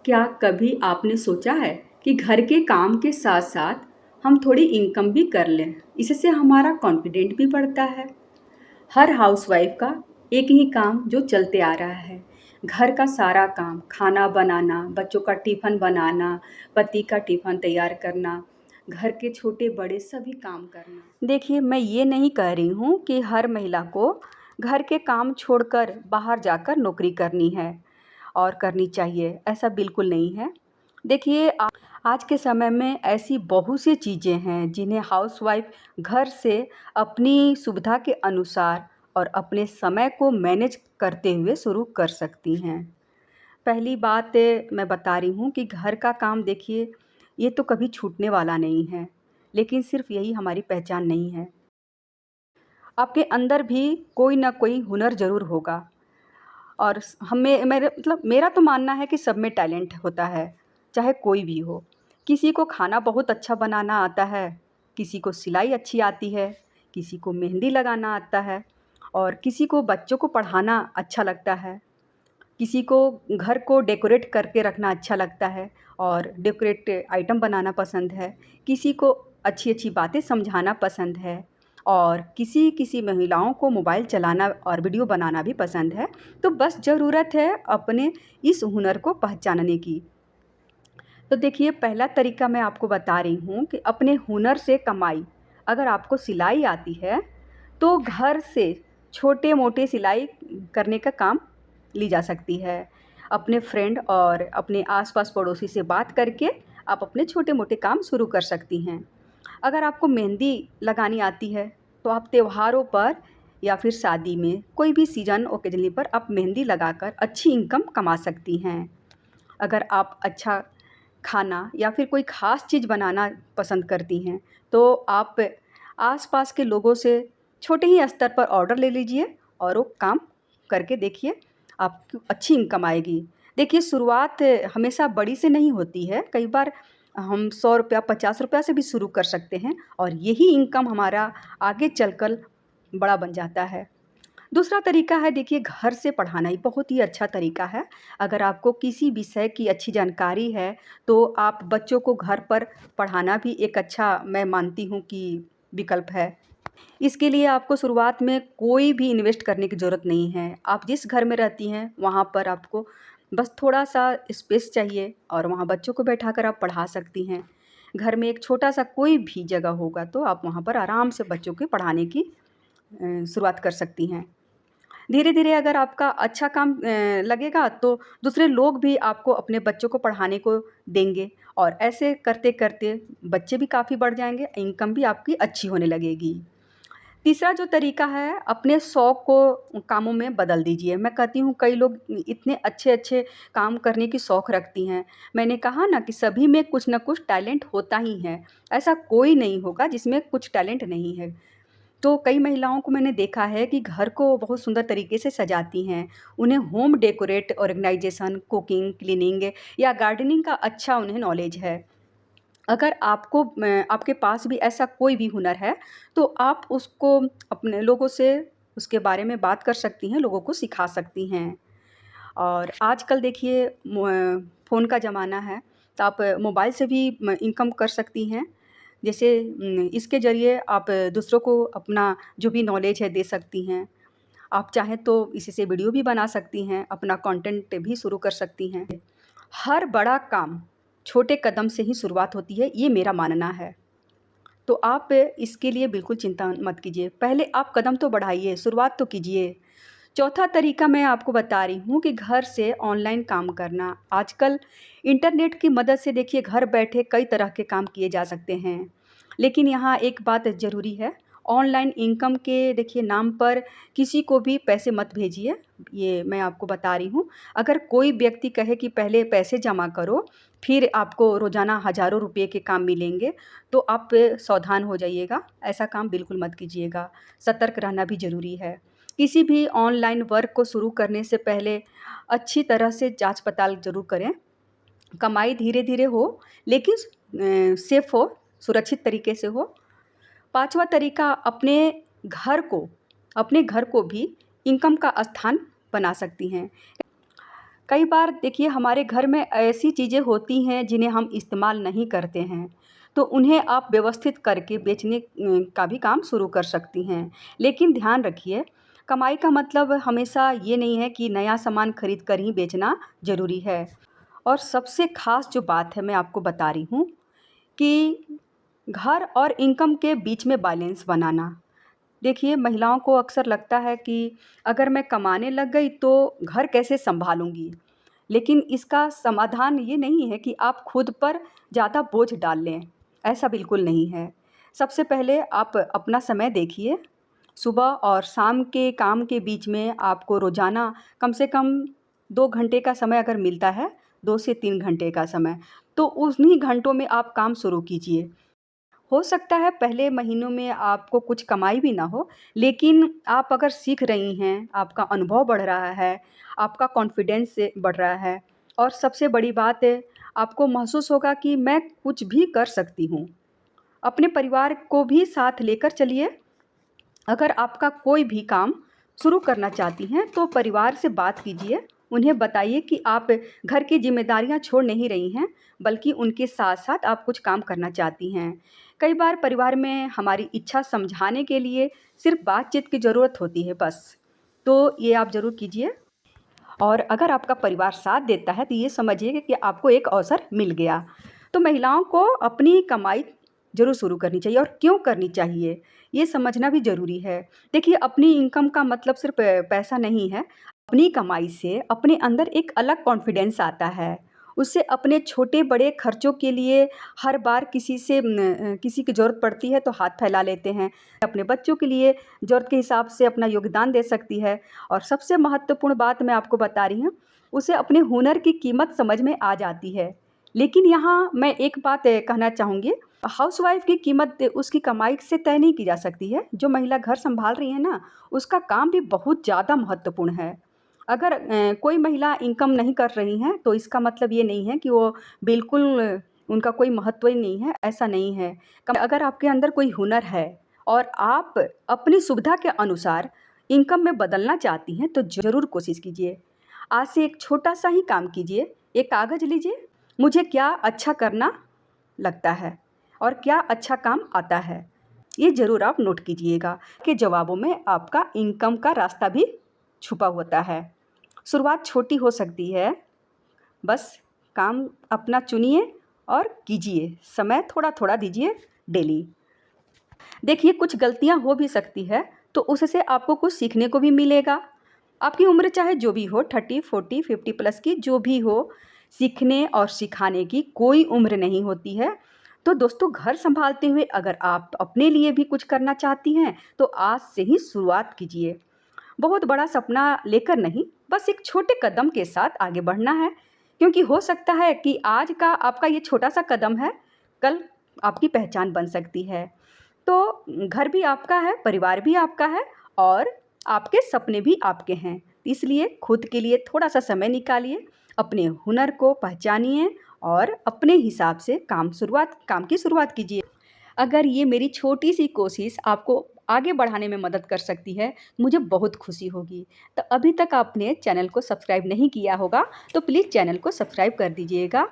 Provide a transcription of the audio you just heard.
क्या कभी आपने सोचा है कि घर के काम के साथ साथ हम थोड़ी इनकम भी कर लें? इससे हमारा कॉन्फिडेंट भी बढ़ता है। हर हाउसवाइफ का एक ही काम जो चलते आ रहा है, घर का सारा काम, खाना बनाना, बच्चों का टिफ़िन बनाना, पति का टिफ़िन तैयार करना, घर के छोटे बड़े सभी काम करना। देखिए, मैं ये नहीं कह रही हूँ कि हर महिला को घर के काम छोड़कर बाहर जाकर नौकरी करनी है और करनी चाहिए, ऐसा बिल्कुल नहीं है। देखिए, आज के समय में ऐसी बहुत सी चीज़ें हैं जिन्हें हाउसवाइफ घर से अपनी सुविधा के अनुसार और अपने समय को मैनेज करते हुए शुरू कर सकती हैं। पहली बात मैं बता रही हूँ कि घर का काम देखिए, ये तो कभी छूटने वाला नहीं है, लेकिन सिर्फ़ यही हमारी पहचान नहीं है। आपके अंदर भी कोई ना कोई हुनर ज़रूर होगा और हमें मेरा तो मानना है कि सब में टैलेंट होता है, चाहे कोई भी हो। किसी को खाना बहुत अच्छा बनाना आता है, किसी को सिलाई अच्छी आती है, किसी को मेहंदी लगाना आता है और किसी को बच्चों को पढ़ाना अच्छा लगता है। किसी को घर को डेकोरेट करके रखना अच्छा लगता है और डेकोरेट आइटम बनाना पसंद है। किसी को अच्छी-अच्छी बातें समझाना पसंद है और किसी-किसी महिलाओं को मोबाइल चलाना और वीडियो बनाना भी पसंद है। तो बस ज़रूरत है अपने इस हुनर को पहचानने की। तो देखिए, पहला तरीका मैं आपको बता रही हूँ कि अपने हुनर से कमाई। अगर आपको सिलाई आती है, तो घर से छोटे-मोटे सिलाई करने का काम ली जा सकती है। अपने फ्रेंड और अपने आस-पास पड़ोसी से बात करके आप अपने छोटे-मोटे काम शुरू कर सकती हैं। अगर आपको मेहंदी लगानी आती है, तो आप त्योहारों पर या फिर शादी में कोई भी सीज़न ओकेज़नली पर आप मेहंदी लगाकर अच्छी इनकम कमा सकती हैं। अगर आप अच्छा खाना या फिर कोई ख़ास चीज़ बनाना पसंद करती हैं, तो आप आस-पास के लोगों से छोटे ही स्तर पर ऑर्डर ले लीजिए और वो काम करके देखिए, आपको अच्छी इनकम आएगी। देखिए, शुरुआत हमेशा बड़ी से नहीं होती है, कई बार हम ₹100 ₹50 से भी शुरू कर सकते हैं और यही इनकम हमारा आगे चलकर बड़ा बन जाता है। दूसरा तरीका है देखिए घर से पढ़ाना, ये बहुत ही अच्छा तरीका है। अगर आपको किसी विषय की अच्छी जानकारी है, तो आप बच्चों को घर पर पढ़ाना भी एक अच्छा मैं मानती हूँ कि विकल्प है। इसके लिए आपको शुरुआत में कोई भी इन्वेस्ट करने की ज़रूरत नहीं है। आप जिस घर में रहती हैं, वहाँ पर आपको बस थोड़ा-सा स्पेस चाहिए और वहाँ बच्चों को बैठाकर आप पढ़ा सकती हैं। घर में एक छोटा-सा कोई भी जगह होगा, तो आप वहाँ पर आराम से बच्चों के पढ़ाने की शुरुआत कर सकती हैं। धीरे-धीरे अगर आपका अच्छा काम लगेगा तो दूसरे लोग भी आपको अपने बच्चों को पढ़ाने को देंगे और ऐसे करते-करते बच्चे भी काफ़ी बढ़ जाएँगे, इनकम भी आपकी अच्छी होने लगेगी। तीसरा जो तरीका है, अपने शौक को कामों में बदल दीजिए। मैं कहती हूँ कई लोग इतने अच्छे-अच्छे काम करने की शौक रखती हैं। मैंने कहा ना कि सभी में कुछ न कुछ टैलेंट होता ही है। ऐसा कोई नहीं होगा जिसमें कुछ टैलेंट नहीं है। तो कई महिलाओं को मैंने देखा है कि घर को बहुत सुंदर तरीके से सजाती हैं। उन्हें home decorate, organisation, cooking, cleaning या गार्डनिंग का अच्छा उन्हें नॉलेज है। अगर आपके पास भी ऐसा कोई भी हुनर है, तो आप उसको अपने लोगों से उसके बारे में बात कर सकती हैं, लोगों को सिखा सकती हैं। और आजकल देखिए फ़ोन का ज़माना है, तो आप मोबाइल से भी इनकम कर सकती हैं। जैसे इसके ज़रिए आप दूसरों को अपना जो भी नॉलेज है दे सकती हैं। आप चाहें तो इसी से वीडियो भी बना सकती हैं, अपना कंटेंट भी शुरू कर सकती हैं। हर बड़ा काम छोटे कदम से ही शुरुआत होती है, ये मेरा मानना है। तो आप इसके लिए बिल्कुल चिंता मत कीजिए। पहले आप कदम तो बढ़ाइए, शुरुआत तो कीजिए। चौथा तरीका मैं आपको बता रही हूँ कि घर से ऑनलाइन काम करना। आजकल इंटरनेट की मदद से देखिए घर बैठे कई तरह के काम किए जा सकते हैं। लेकिन यहाँ एक बात ज़रूरी है, ऑनलाइन इनकम के देखिए नाम पर किसी को भी पैसे मत भेजिए, ये मैं आपको बता रही हूँ। अगर कोई व्यक्ति कहे कि पहले पैसे जमा करो, फिर आपको रोज़ाना हज़ारों रुपए के काम मिलेंगे, तो आप सावधान हो जाइएगा, ऐसा काम बिल्कुल मत कीजिएगा। सतर्क रहना भी ज़रूरी है। किसी भी ऑनलाइन वर्क को शुरू करने से पहले अच्छी तरह से जाँच-पड़ताल ज़रूर करें। कमाई धीरे-धीरे हो लेकिन सेफ़ हो, सुरक्षित तरीके से हो। पाँचवा तरीका घर को अपने घर को भी इनकम का स्थान बना सकती हैं। कई बार देखिए हमारे घर में ऐसी चीज़ें होती हैं जिन्हें हम इस्तेमाल नहीं करते हैं, तो उन्हें आप व्यवस्थित करके बेचने का भी काम शुरू कर सकती हैं। लेकिन ध्यान रखिए, कमाई का मतलब हमेशा ये नहीं है कि नया सामान खरीद कर ही बेचना ज़रूरी है। और सबसे ख़ास जो बात है मैं आपको बता रही हूँ कि घर और इनकम के बीच में बैलेंस बनाना। देखिए, महिलाओं को अक्सर लगता है कि अगर मैं कमाने लग गई तो घर कैसे सँभालूँगी? लेकिन इसका समाधान ये नहीं है कि आप खुद पर ज़्यादा बोझ डाल लें, ऐसा बिल्कुल नहीं है। सबसे पहले आप अपना समय देखिए, सुबह और शाम के काम के बीच में आपको रोज़ाना कम से कम 2 घंटे का समय अगर मिलता है, 2 से 3 घंटे का समय, तो उन्हीं घंटों में आप काम शुरू कीजिए। हो सकता है पहले महीनों में आपको कुछ कमाई भी ना हो, लेकिन आप अगर सीख रही हैं, आपका अनुभव बढ़ रहा है, आपका कॉन्फिडेंस से बढ़ रहा है और सबसे बड़ी बात है, आपको महसूस होगा कि मैं कुछ भी कर सकती हूँ। अपने परिवार को भी साथ लेकर चलिए। अगर आपका कोई भी काम शुरू करना चाहती हैं, तो परिवार से बात कीजिए। उन्हें बताइए कि आप घर की ज़िम्मेदारियाँ छोड़ नहीं रही हैं, बल्कि उनके साथ-साथ आप कुछ काम करना चाहती हैं। कई बार परिवार में हमारी इच्छा समझाने के लिए सिर्फ़ बातचीत की ज़रूरत होती है बस। तो ये आप ज़रूर कीजिए। और अगर आपका परिवार साथ देता है तो ये समझिए कि आपको एक अवसर मिल गया। तो महिलाओं को अपनी कमाई ज़रूर शुरू करनी चाहिए और क्यों करनी चाहिए, ये समझना भी ज़रूरी है। देखिए अपनी इनकम का मतलब सिर्फ़ पैसा नहीं है। अपनी कमाई से अपने अंदर एक अलग कॉन्फिडेंस आता है। उससे अपने छोटे-बड़े खर्चों के लिए हर बार किसी की ज़रूरत पड़ती है तो हाथ फैला लेते हैं। अपने बच्चों के लिए ज़रूरत के हिसाब से अपना योगदान दे सकती है। और सबसे महत्वपूर्ण बात मैं आपको बता रही हूँ, उसे अपने हुनर की कीमत समझ में आ जाती है। लेकिन यहाँ मैं एक बात कहना चाहूँगी, हाउसवाइफ़ की कीमत उसकी कमाई से तय नहीं की जा सकती है। जो महिला घर सँभाल रही है ना, उसका काम भी बहुत ज़्यादा महत्वपूर्ण है। अगर कोई महिला इनकम नहीं कर रही हैं, तो इसका मतलब ये नहीं है कि वो बिल्कुल उनका कोई महत्व ही नहीं है, ऐसा नहीं है। कम अगर आपके अंदर कोई हुनर है और आप अपनी सुविधा के अनुसार इनकम में बदलना चाहती हैं, तो ज़रूर कोशिश कीजिए। आज से एक छोटा-सा ही काम कीजिए, एक कागज़ लीजिए, मुझे क्या अच्छा करना लगता है और क्या अच्छा काम आता है, ये ज़रूर आप नोट कीजिएगा कि जवाबों में आपका इनकम का रास्ता भी छुपा होता है। शुरुआत छोटी हो सकती है, बस काम अपना चुनिए और कीजिए, समय थोड़ा-थोड़ा दीजिए डेली। देखिए कुछ गलतियाँ हो भी सकती है, तो उससे आपको कुछ सीखने को भी मिलेगा। आपकी उम्र चाहे जो भी हो 30, 40, 50 प्लस की जो भी हो, सीखने और सिखाने की कोई उम्र नहीं होती है। तो दोस्तों घर सँभालते हुए अगर आप अपने लिए भी कुछ करना चाहती हैं, तो आज से ही शुरुआत कीजिए। बहुत बड़ा सपना लेकर नहीं, बस एक छोटे कदम के साथ आगे बढ़ना है, क्योंकि हो सकता है कि आज का आपका ये छोटा-सा कदम है, कल आपकी पहचान बन सकती है। तो घर भी आपका है, परिवार भी आपका है और आपके सपने भी आपके हैं। इसलिए खुद के लिए थोड़ा-सा समय निकालिए, अपने हुनर को पहचानिए और अपने हिसाब से काम की शुरुआत कीजिए। अगर ये मेरी छोटी-सी कोशिश आपको आगे बढ़ाने में मदद कर सकती है, मुझे बहुत खुशी होगी। तो अभी तक आपने चैनल को सब्सक्राइब नहीं किया होगा, तो प्लीज़ चैनल को सब्सक्राइब कर दीजिएगा।